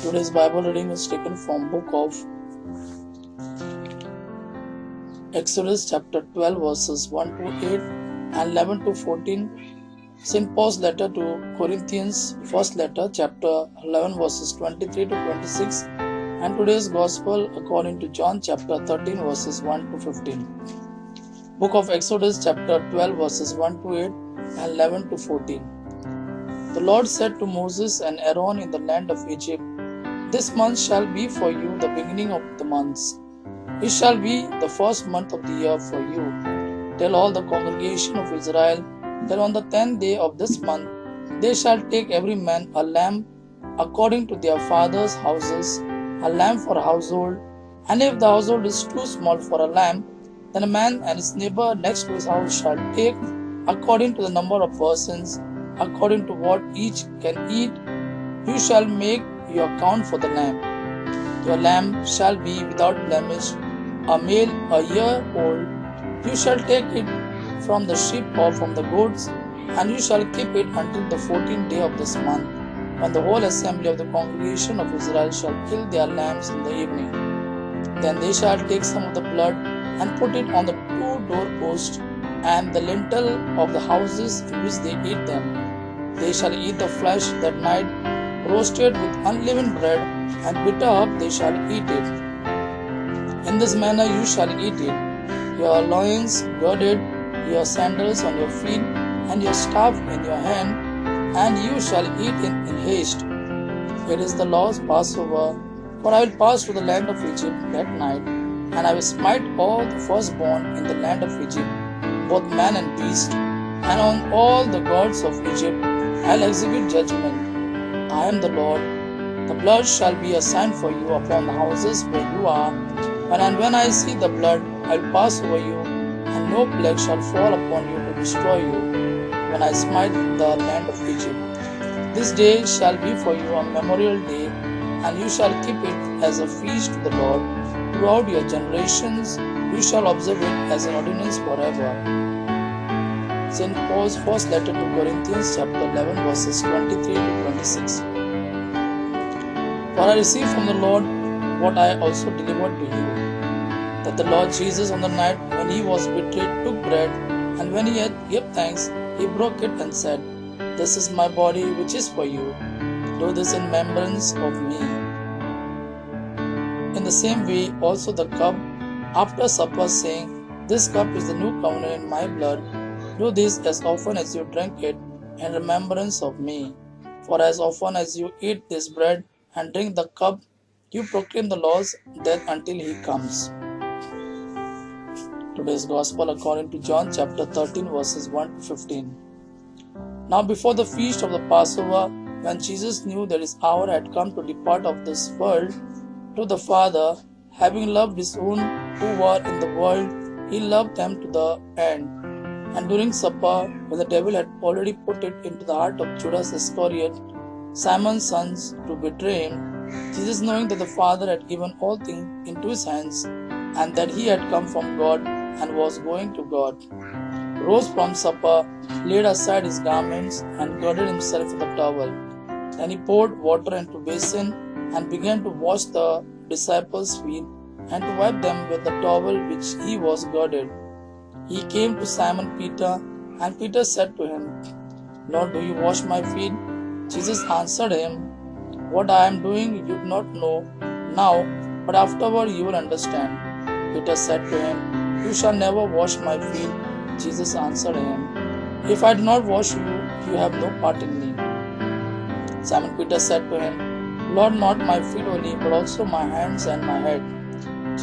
Today's Bible reading is taken from book of Exodus chapter 12 verses 1 to 8 and 11 to 14. St. Paul's letter to Corinthians, first letter, chapter 11 verses 23 to 26, and today's Gospel according to John chapter 13 verses 1 to 15. Book of Exodus chapter 12 verses 1 to 8 and 11 to 14. The Lord said to Moses and Aaron in the land of Egypt, "This month shall be for you the beginning of the months. It shall be the first month of the year for you. Tell all the congregation of Israel that on the 10th day of this month they shall take every man a lamb according to their fathers' houses, a lamb for a household. And if the household is too small for a lamb, then a man and his neighbor next to his house shall take according to the number of persons, according to what each can eat. You shall make your count for the lamb. Your lamb shall be without blemish, a male a year old. You shall take it from the sheep or from the goats, and you shall keep it until the 14th day of this month, when the whole assembly of the congregation of Israel shall kill their lambs in the evening. Then they shall take some of the blood and put it on the two doorposts and the lintel of the houses in which they eat them. They shall eat the flesh that night, roasted with unleavened bread, and bitter herb they shall eat it. In this manner you shall eat it, your loins girded, your sandals on your feet, and your staff in your hand, and you shall eat it in haste. It is the Lord's Passover, for I will pass through the land of Egypt that night, and I will smite all the firstborn in the land of Egypt, both man and beast, and on all the gods of Egypt I will execute judgment. I am the Lord. The blood shall be a sign for you upon the houses where you are, and when I see the blood, I will pass over you, and no plague shall fall upon you to destroy you, when I smite the land of Egypt. This day shall be for you a memorial day, and you shall keep it as a feast to the Lord. Throughout your generations, you shall observe it as an ordinance forever. St. Paul's first letter to Corinthians chapter 11 verses 23 to 26. For I received from the Lord what I also delivered to you, that the Lord Jesus on the night when he was betrayed took bread, and when he had given thanks, he broke it and said, "This is my body which is for you. Do this in remembrance of me." In the same way also the cup after supper, saying, "This cup is the new covenant in my blood. Do this as often as you drink it in remembrance of me. For as often as you eat this bread and drink the cup, you proclaim the Lord's death until he comes." Today's Gospel according to John chapter 13 verses 1 to 15. Now before the feast of the Passover, when Jesus knew that his hour had come to depart of this world to the Father, having loved his own who were in the world, he loved them to the end. And during supper, when the devil had already put it into the heart of Judas Iscariot, Simon's son, to betray him, Jesus, knowing that the Father had given all things into his hands, and that he had come from God and was going to God, rose from supper, laid aside his garments, and girded himself with a towel. Then he poured water into a basin and began to wash the disciples' feet and to wipe them with the towel which he was girded. He came to Simon Peter, and Peter said to him, "Lord, do you wash my feet?" Jesus answered him, "What I am doing you do not know now, but afterward you will understand." Peter said to him, "You shall never wash my feet." Jesus answered him, "If I do not wash you, you have no part in me." Simon Peter said to him, "Lord, not my feet only, but also my hands and my head."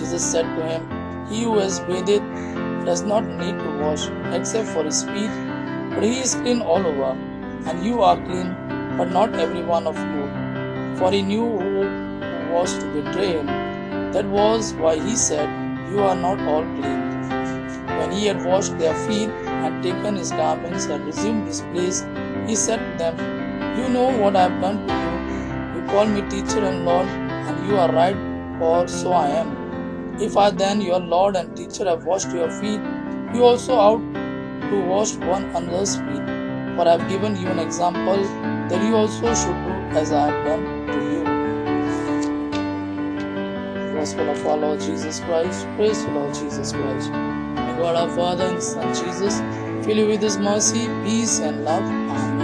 Jesus said to him, "He who is bathed does not need to wash except for his feet, but he is clean all over, and you are clean, but not every one of you." For he knew who was to betray him. That was why he said, "You are not all clean." When he had washed their feet and taken his garments and resumed his place, he said to them, "You know what I have done to you. You call me teacher and Lord, and you are right, for so I am. If I then, your Lord and teacher, have washed your feet, you also ought to wash one another's feet. For I have given you an example that you also should do as I have done to you." gospel of our Lord Jesus Christ. Praise the Lord Jesus Christ. May God our Father and Son Jesus fill you with His mercy, peace, and love. Amen.